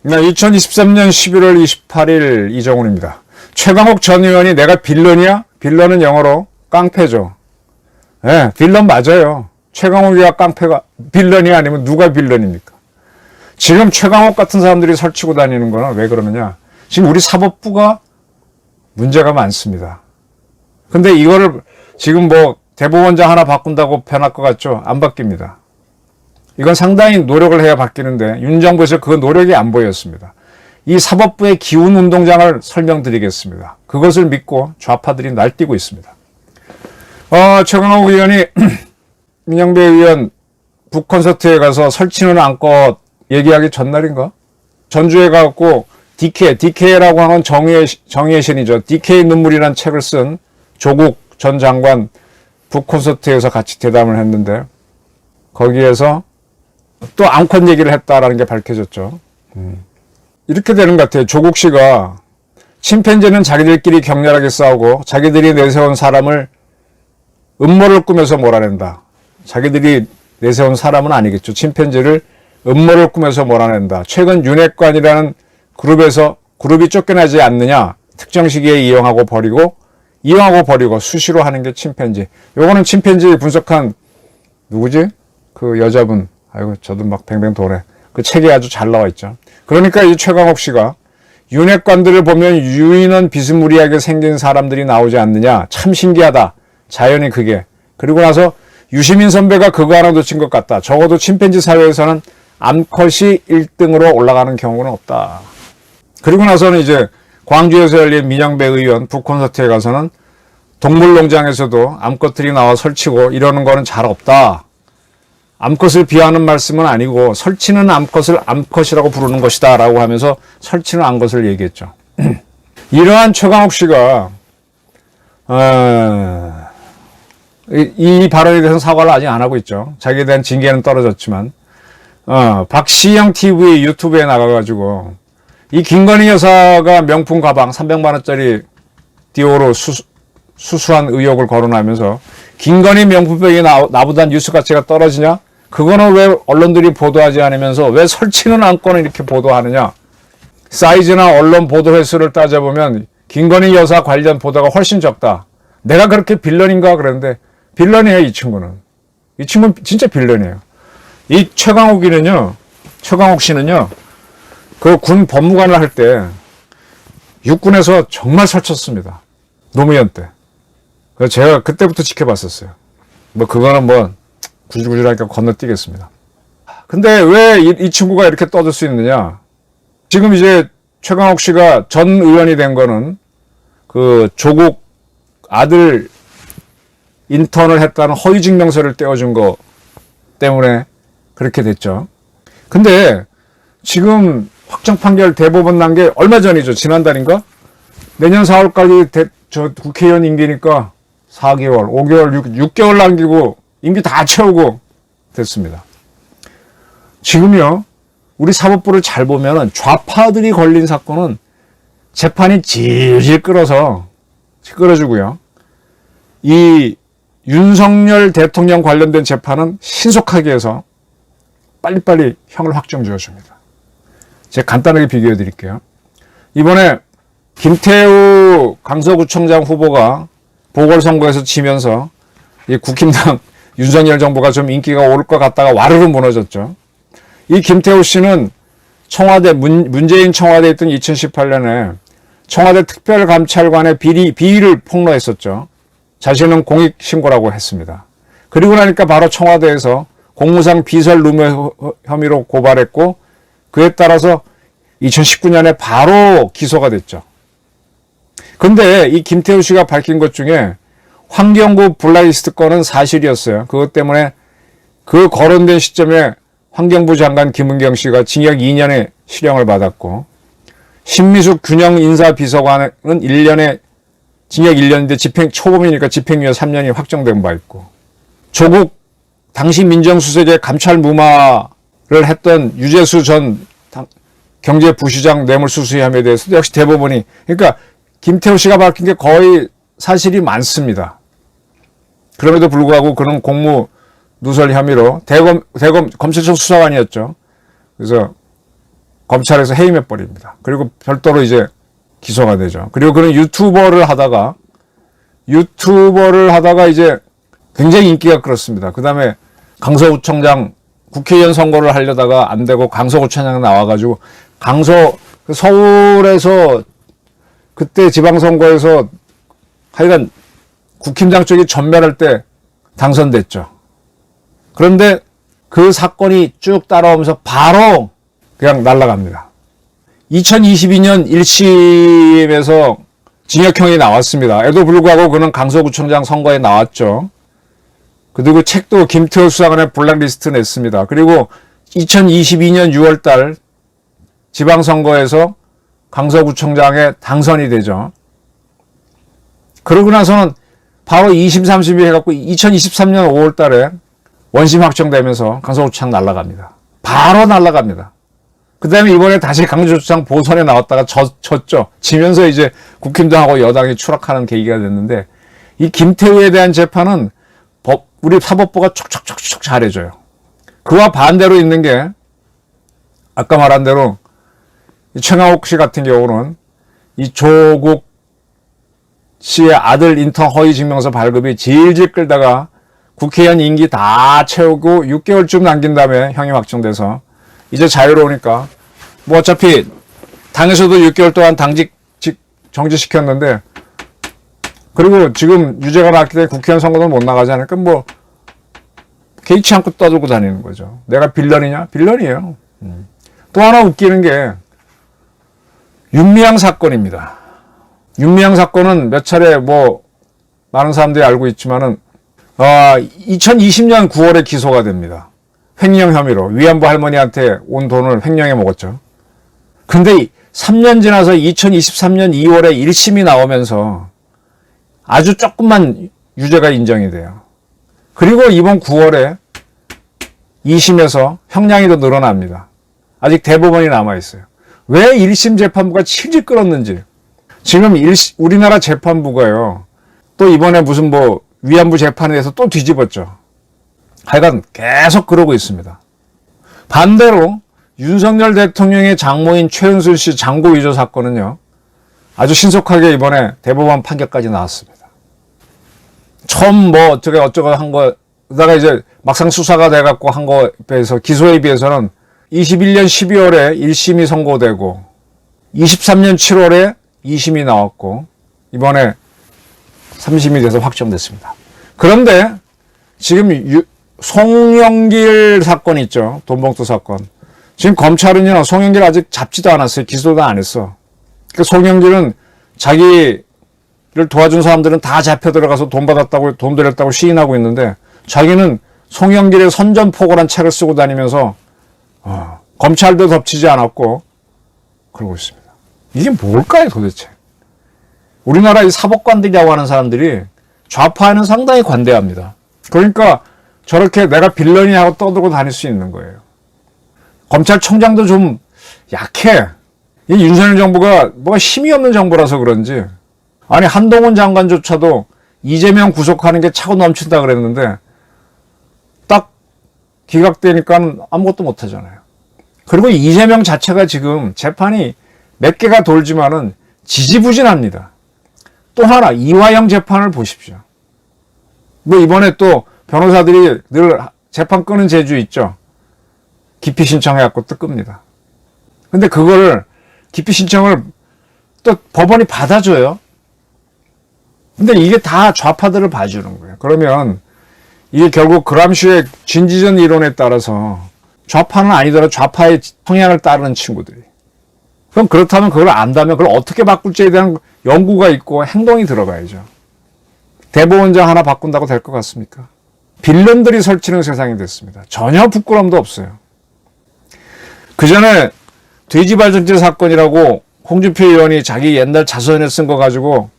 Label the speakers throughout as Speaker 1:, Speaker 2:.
Speaker 1: 네, 2023년 11월 28일 이정훈입니다. 최강욱 전 의원이 내가 빌런이야? 빌런은 영어로 깡패죠. 네, 빌런 맞아요. 최강욱이가 깡패가 빌런이 아니면 누가 빌런입니까? 지금 최강욱 같은 사람들이 설치고 다니는 거는 왜 그러느냐? 지금 우리 사법부가 문제가 많습니다. 근데 이거를 지금 뭐 대법원장 하나 바꾼다고 변할 것 같죠? 안 바뀝니다. 이건 상당히 노력을 해야 바뀌는데 윤 정부에서 그 노력이 안 보였습니다. 이 사법부의 기운운동장을 설명드리겠습니다. 그것을 믿고 좌파들이 날뛰고 있습니다. 최강욱 의원이 민영배 의원 북콘서트에 가서 설치는 않고 얘기하기 전날인가? 전주에 가고 DK라고 하는 정의의 신이죠. DK 눈물이라는 책을 쓴 조국 전 장관 북콘서트에서 같이 대담을 했는데 거기에서 또 앙콘 얘기를 했다라는 게 밝혀졌죠. 이렇게 되는 것 같아요. 조국 씨가 침팬지는 자기들끼리 격렬하게 싸우고 자기들이 내세운 사람을 음모를 꾸며서 몰아낸다. 자기들이 내세운 사람은 아니겠죠. 침팬지를 음모를 꾸며서 몰아낸다. 최근 윤핵관이라는 그룹이 쫓겨나지 않느냐. 특정 시기에 이용하고 버리고 수시로 하는 게 침팬지. 요거는 침팬지 분석한 누구지? 그 여자분. 아이고 저도 막 뱅뱅 도네. 그 책에 아주 잘 나와 있죠. 그러니까 이 최강욱 씨가 윤핵관들을 보면 유인원 비스무리하게 생긴 사람들이 나오지 않느냐. 참 신기하다. 자연히 그게. 그리고 나서 유시민 선배가 그거 하나 놓친 것 같다. 적어도 침팬지 사회에서는 암컷이 1등으로 올라가는 경우는 없다. 그리고 나서는 이제 광주에서 열린 민영배 의원 북콘서트에 가서는 동물농장에서도 암컷들이 나와 설치고 이러는 거는 잘 없다. 암컷을 비하하는 말씀은 아니고 설치는 암컷을 암컷이라고 부르는 것이다 라고 하면서 설치는 암컷을 얘기했죠. 이러한 최강욱 씨가 이 발언에 대해서 사과를 아직 안 하고 있죠. 자기에 대한 징계는 떨어졌지만 박시영 TV 유튜브에 나가가지고 이 김건희 여사가 명품 가방 300만원짜리 디오로 수수한 의혹을 거론하면서 김건희 명품백이 나보다 뉴스 가치가 떨어지냐? 그거는 왜 언론들이 보도하지 않으면서 왜 설치는 안건을 이렇게 보도하느냐? 사이즈나 언론 보도 횟수를 따져보면 김건희 여사 관련 보도가 훨씬 적다. 내가 그렇게 빌런인가 그랬는데 빌런이에요. 이 친구는 진짜 빌런이에요. 이 최강욱 씨는요 그 군 법무관을 할 때 육군에서 정말 설쳤습니다. 노무현 때. 그래서 제가 그때부터 지켜봤었어요. 뭐 그거는 뭐 구질구질하니까 건너뛰겠습니다. 근데 왜 이 친구가 이렇게 떠들 수 있느냐? 지금 이제 최강욱 씨가 전 의원이 된 거는 그 조국 아들 인턴을 했다는 허위 증명서를 떼어준 거 때문에 그렇게 됐죠. 근데 지금 확정 판결 대법원 난 게 얼마 전이죠. 지난달인가? 내년 4월까지 저 국회의원 임기니까 4개월, 5개월, 6개월 남기고 임기 다 채우고 됐습니다. 지금요, 우리 사법부를 잘 보면은 좌파들이 걸린 사건은 재판이 질질 끌어주고요. 이 윤석열 대통령 관련된 재판은 신속하게 해서 빨리빨리 형을 확정 지어줍니다. 제가 간단하게 비교해 드릴게요. 이번에 김태우 강서구청장 후보가 보궐선거에서 지면서 이 국힘당 윤석열 정부가 좀 인기가 오를 것 같다가 와르르 무너졌죠. 이 김태우 씨는 문재인 청와대에 있던 2018년에 청와대 특별감찰관의 비위를 폭로했었죠. 자신은 공익신고라고 했습니다. 그리고 나니까 바로 청와대에서 공무상 비설 누명 혐의로 고발했고 그에 따라서 2019년에 바로 기소가 됐죠. 근데 이 김태우 씨가 밝힌 것 중에 환경부 블랙리스트 건은 사실이었어요. 그것 때문에 그 거론된 시점에 환경부 장관 김은경 씨가 징역 2년의 실형을 받았고 신미숙 균형 인사비서관은 1년에 징역 1년인데 초범이니까 집행유예 3년이 확정된 바 있고 조국 당시 민정수석의 감찰 무마를 했던 유재수 전 경제부시장 뇌물수수 혐의에 대해서도 역시 대법원이 그러니까 김태우 씨가 밝힌 게 거의 사실이 많습니다. 그럼에도 불구하고 그는 공무 누설 혐의로 대검 검찰청 수사관이었죠. 그래서 검찰에서 해임해 버립니다. 그리고 별도로 이제 기소가 되죠. 그리고 그는 유튜버를 하다가 이제 굉장히 인기가 끌었습니다. 그 다음에 강서구청장 국회의원 선거를 하려다가 안 되고 강서구청장 나와가지고 서울에서 그때 지방선거에서 하여간 국힘당 쪽이 전멸할 때 당선됐죠. 그런데 그 사건이 쭉 따라오면서 바로 그냥 날아갑니다. 2022년 1심에서 징역형이 나왔습니다. 에도 불구하고 그는 강서구청장 선거에 나왔죠. 그리고 책도 김태우 수사관의 블랙리스트 냈습니다. 그리고 2022년 6월달 지방선거에서 강서구청장에 당선이 되죠. 그러고 나서는 바로 2심, 3심이 해갖고 2023년 5월달에 원심 확정되면서 강서구청 날아갑니다. 바로 날아갑니다. 그 다음에 이번에 다시 강서구청 보선에 나왔다가 졌죠. 지면서 이제 국힘당하고 여당이 추락하는 계기가 됐는데, 이 김태우에 대한 재판은 우리 사법부가 촉촉촉촉 잘해줘요. 그와 반대로 있는 게 아까 말한 대로 최강욱 씨 같은 경우는 이 조국 씨의 아들 인턴 허위 증명서 발급이 질질 끌다가 국회의원 임기 다 채우고 6개월쯤 남긴 다음에 형이 확정돼서 이제 자유로우니까 뭐 어차피 당에서도 6개월 동안 당직 정지시켰는데, 그리고 지금 유죄가 나왔기 때문에 국회의원 선거도 못 나가지 않을까, 뭐 개의치 않고 떠들고 다니는 거죠. 내가 빌런이냐? 빌런이에요. 또 하나 웃기는 게 윤미향 사건입니다. 윤미향 사건은 몇 차례 뭐 많은 사람들이 알고 있지만은 2020년 9월에 기소가 됩니다. 횡령 혐의로 위안부 할머니한테 온 돈을 횡령해 먹었죠. 근데 3년 지나서 2023년 2월에 1심이 나오면서 아주 조금만 유죄가 인정이 돼요. 그리고 이번 9월에 2심에서 형량이 더 늘어납니다. 아직 대법원이 남아있어요. 왜 1심 재판부가 질질 끌었는지. 지금 우리나라 재판부가요, 또 이번에 무슨 뭐 위안부 재판에 대해서 또 뒤집었죠. 하여간 계속 그러고 있습니다. 반대로 윤석열 대통령의 장모인 최은순 씨 장고 위조 사건은요, 아주 신속하게 이번에 대법원 판결까지 나왔습니다. 처음 뭐 어쩌고 한 거다가 이제 막상 수사가 돼갖고 한 거에 비해서, 기소에 비해서는 21년 12월에 1심이 선고되고 23년 7월에 2심이 나왔고 이번에 3심이 돼서 확정됐습니다. 그런데 지금 송영길 사건 있죠. 돈봉투 사건. 지금 검찰은요, 송영길 아직 잡지도 않았어요. 기소도 안 했어. 그 송영길은 자기를 도와준 사람들은 다 잡혀 들어가서 돈 받았다고, 돈 들였다고 시인하고 있는데, 자기는 송영길의 선전포고란 책을 쓰고 다니면서 검찰도 덮치지 않았고 그러고 있습니다. 이게 뭘까요 도대체? 우리나라 이 사법관들이라고 하는 사람들이 좌파에는 상당히 관대합니다. 그러니까 저렇게 내가 빌런이 하고 떠들고 다닐 수 있는 거예요. 검찰총장도 좀 약해. 이 윤석열 정부가 뭐가 힘이 없는 정부라서 그런지, 아니 한동훈 장관조차도 이재명 구속하는 게 차고 넘친다 그랬는데 딱 기각되니까 아무것도 못하잖아요. 그리고 이재명 자체가 지금 재판이 몇 개가 돌지만은 지지부진합니다. 또 하나 이화영 재판을 보십시오. 뭐 이번에 또 변호사들이 늘 재판 끄는 재주 있죠. 기피 신청해갖고 또 끕니다. 근데 그거를 기피 신청을 또 법원이 받아줘요. 근데 이게 다 좌파들을 봐주는 거예요. 그러면 이게 결국 그람슈의 진지전 이론에 따라서 좌파는 아니더라도 좌파의 성향을 따르는 친구들이. 그럼 그렇다면 그걸 안다면 그걸 어떻게 바꿀지에 대한 연구가 있고 행동이 들어가야죠. 대법원장 하나 바꾼다고 될 것 같습니까? 빌런들이 설치는 세상이 됐습니다. 전혀 부끄러움도 없어요. 그 전에 돼지발전제 사건이라고 홍준표 의원이 자기 옛날 자서전에 쓴 거 가지고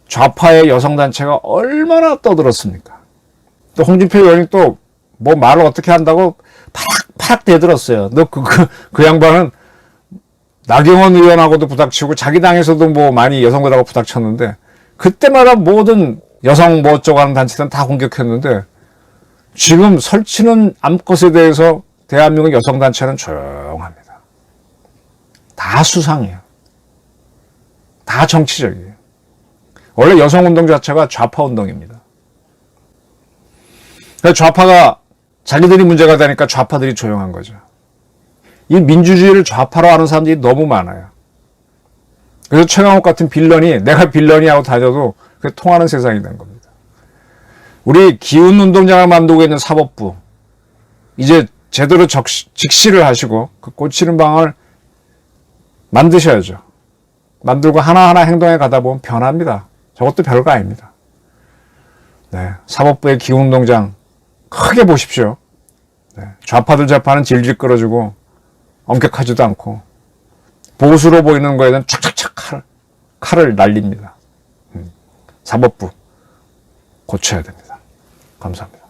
Speaker 1: 좌파의 여성단체가 얼마나 떠들었습니까? 또 홍준표 의원이 또 뭐 말을 어떻게 한다고 파락 대들었어요. 너 그 양반은 나경원 의원하고도 부닥치고 자기 당에서도 뭐 많이 여성들하고 부닥쳤는데 그때마다 모든 여성 뭐 어쩌고 하는 단체들은 다 공격했는데 지금 설치는 암것에 대해서 대한민국 여성단체는 조용합니다. 다 수상해요. 다 정치적이에요. 원래 여성운동 자체가 좌파운동입니다. 좌파가 자기들이 문제가 되니까 좌파들이 조용한 거죠. 이 민주주의를 좌파로 하는 사람들이 너무 많아요. 그래서 최강욱 같은 빌런이 내가 빌런이 하고 다녀도 그게 통하는 세상이 된 겁니다. 우리 기운운동장을 만들고 있는 사법부 이제 제대로 직시를 하시고 그 꽂히는 방을 만드셔야죠. 만들고 하나하나 행동해 가다 보면 변합니다. 저것도 별거 아닙니다. 네, 사법부의 기운운동장 크게 보십시오. 네, 좌파들 좌파는 질질 끌어주고 엄격하지도 않고 보수로 보이는 거에는 착착착 칼을 날립니다. 사법부 고쳐야 됩니다. 감사합니다.